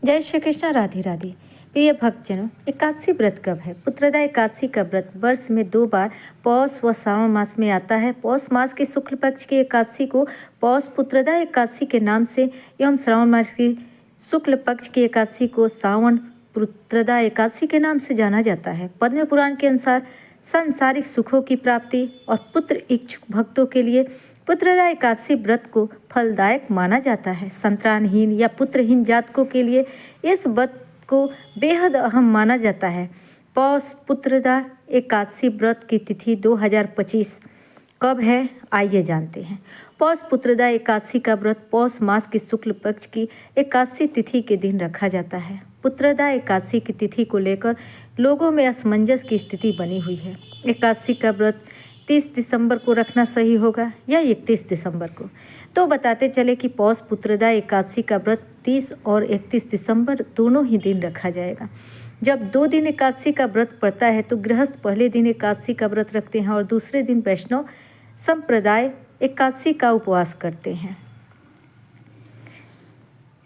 जय श्री कृष्ण। राधे राधे। प्रिय भक्तजनों, एकादशी व्रत कब है? पुत्रदा एकादशी का व्रत वर्ष में 2 बार पौष व श्रावण मास में आता है। पौष मास के शुक्ल पक्ष की एकादशी को पौष पुत्रदा एकादशी के नाम से एवं श्रावण मास की शुक्ल पक्ष की एकादशी को श्रावण पुत्रदा एकादशी के नाम से जाना जाता है। पद्म पुराण के अनुसार सांसारिक सुखों की प्राप्ति और पुत्र इच्छुक भक्तों के लिए पुत्रदा एकादशी व्रत को फलदायक माना जाता है। संतानहीन या पुत्रहीन जातकों के लिए इस व्रत को बेहद अहम माना जाता है। पौष पुत्रदा एकादशी व्रत की तिथि 2025 कब है, आइए जानते हैं। पौष पुत्रदा एकादशी का व्रत पौष मास की शुक्ल पक्ष की एकादशी तिथि के दिन रखा जाता है। पुत्रदा एकादशी की तिथि को लेकर लोगों में असमंजस की स्थिति बनी हुई है। एकादशी का व्रत 30 दिसंबर को रखना सही होगा या 31 दिसंबर को? तो बताते चले कि पौष पुत्रदा एकादशी का व्रत 30 और 31 दिसंबर दोनों ही दिन रखा जाएगा। जब 2 दिन एकादशी का व्रत पड़ता है तो गृहस्थ पहले दिन एकादशी का व्रत रखते हैं और दूसरे दिन वैष्णव संप्रदाय एकादशी का उपवास करते हैं।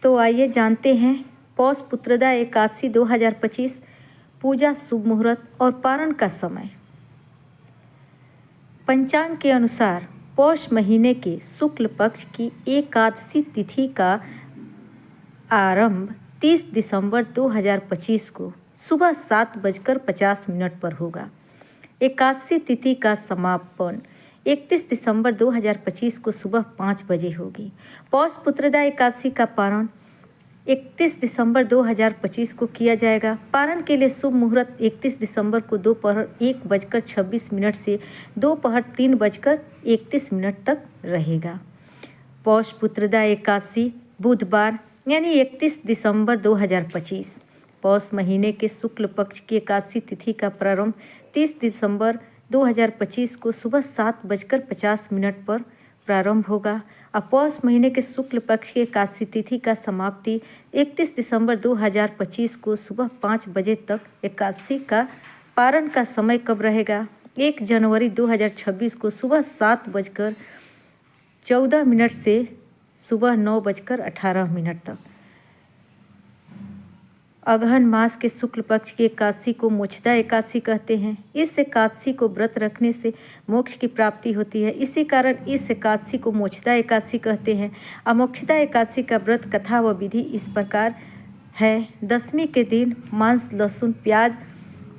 तो आइए जानते हैं पौष पुत्रदा एकादशी 2025 पूजा, शुभ मुहूर्त और पारण का समय। पंचांग के अनुसार पौष महीने के शुक्ल पक्ष की एकादशी तिथि का आरंभ 30 दिसंबर 2025 को सुबह 7:50 पर होगा। एकादशी तिथि का समापन 31 दिसंबर 2025 को सुबह 5 बजे होगी। पौष पुत्रदा एकादशी का पारण 31 दिसंबर 2025 को किया जाएगा। पारण के लिए शुभ मुहूर्त 31 दिसंबर को दोपहर 1:26 से दोपहर 3:31 तक रहेगा। पौष पुत्रदा एकादशी बुधवार यानी 31 दिसंबर 2025। पौष महीने के शुक्ल पक्ष की एकादशी तिथि का प्रारंभ 30 दिसंबर 2025 को सुबह 7:50 पर प्रारंभ होगा। अब पौष महीने के शुक्ल पक्ष की एकादशी तिथि का समाप्ति 31 दिसंबर 2025 को सुबह 5 बजे तक। एकादशी का पारण का समय कब रहेगा? 1 जनवरी 2026 को सुबह 7:14 से सुबह 9:18 तक। अगहन मास के शुक्ल पक्ष की एकादशी को मोक्षदा एकादशी कहते हैं। इस एकादशी को व्रत रखने से मोक्ष की प्राप्ति होती है। इसी कारण इस एकादशी को मोक्षदा एकादशी कहते हैं। मोक्षदा एकादशी का व्रत कथा व विधि इस प्रकार है। दशमी के दिन मांस, लहसुन, प्याज,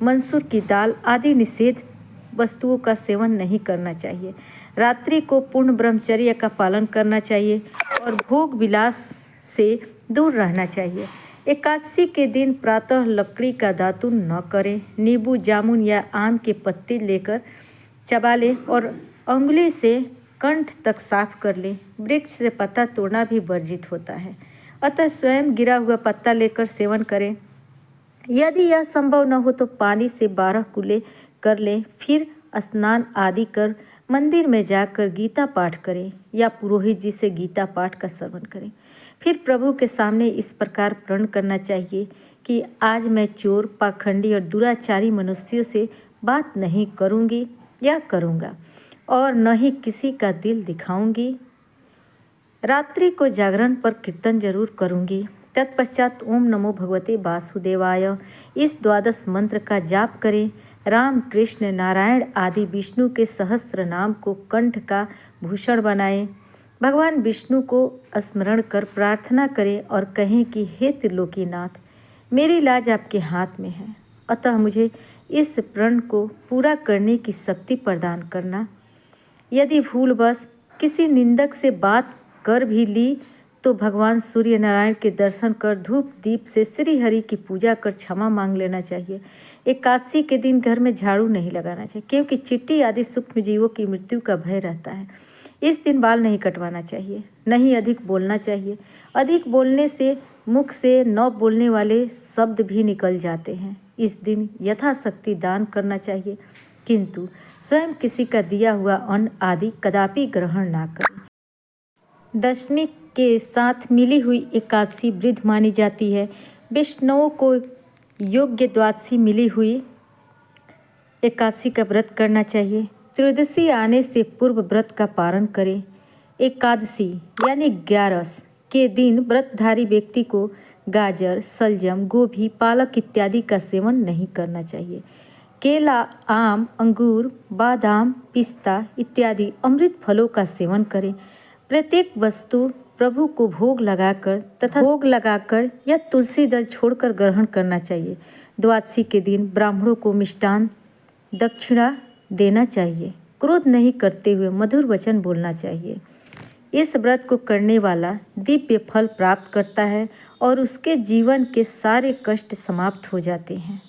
मसूर की दाल आदि निषेध वस्तुओं का सेवन नहीं करना चाहिए। रात्रि को पूर्ण ब्रह्मचर्य का पालन करना चाहिए और भोग विलास से दूर रहना चाहिए। एकादशी के दिन प्रातः लकड़ी का दातुन न करें। नींबू, जामुन या आम के पत्ते लेकर चबा लें और अंगुली से कंठ तक साफ कर लें। वृक्ष से पत्ता तोड़ना भी वर्जित होता है, अतः स्वयं गिरा हुआ पत्ता लेकर सेवन करें। यदि यह संभव न हो तो पानी से 12 कुल्ले कर लें, फिर स्नान आदि कर मंदिर में जाकर गीता पाठ करें या पुरोहित जी से गीता पाठ का श्रवण करें। फिर प्रभु के सामने इस प्रकार प्रण करना चाहिए कि आज मैं चोर, पाखंडी और दुराचारी मनुष्यों से बात नहीं करूंगी या करूंगा और न ही किसी का दिल दिखाऊंगी। रात्रि को जागरण पर कीर्तन जरूर करूंगी। तत्पश्चात ओम नमो भगवते वासुदेवाय इस 12 मंत्र का जाप करें। राम, कृष्ण, नारायण आदि विष्णु के सहस्त्र नाम को कंठ का भूषण बनाएं। भगवान विष्णु को स्मरण कर प्रार्थना करें और कहें कि हे त्रिलोकीनाथ, मेरी लाज आपके हाथ में है, अतः मुझे इस प्रण को पूरा करने की शक्ति प्रदान करना। यदि भूलवश किसी निंदक से बात कर भी ली तो भगवान सूर्य नारायण के दर्शन कर धूप दीप से श्री हरि की पूजा कर क्षमा मांग लेना चाहिए। एकादशी के दिन घर में झाड़ू नहीं लगाना चाहिए, क्योंकि चींटी आदि सूक्ष्म जीवों की मृत्यु का भय रहता है। इस दिन बाल नहीं कटवाना चाहिए, नहीं अधिक बोलना चाहिए। अधिक बोलने से मुख से न बोलने वाले शब्द भी निकल जाते हैं। इस दिन यथाशक्ति दान करना चाहिए, किंतु स्वयं किसी का दिया हुआ अन्न आदि कदापि ग्रहण ना करें। दशमी के साथ मिली हुई एकादशी वृद्ध मानी जाती है। वैष्णवों को योग्य द्वादशी मिली हुई एकादशी का व्रत करना चाहिए। त्रयोदशी आने से पूर्व व्रत का पारण करें। एकादशी यानी 11 के दिन व्रतधारी व्यक्ति को गाजर, सलजम, गोभी, पालक इत्यादि का सेवन नहीं करना चाहिए। केला, आम, अंगूर, बादाम, पिस्ता इत्यादि अमृत फलों का सेवन करें। प्रत्येक वस्तु प्रभु को भोग लगाकर या तुलसी दल छोड़कर ग्रहण करना चाहिए। द्वादशी के दिन ब्राह्मणों को मिष्टान दक्षिणा देना चाहिए। क्रोध नहीं करते हुए मधुर वचन बोलना चाहिए। इस व्रत को करने वाला दिव्य फल प्राप्त करता है और उसके जीवन के सारे कष्ट समाप्त हो जाते हैं।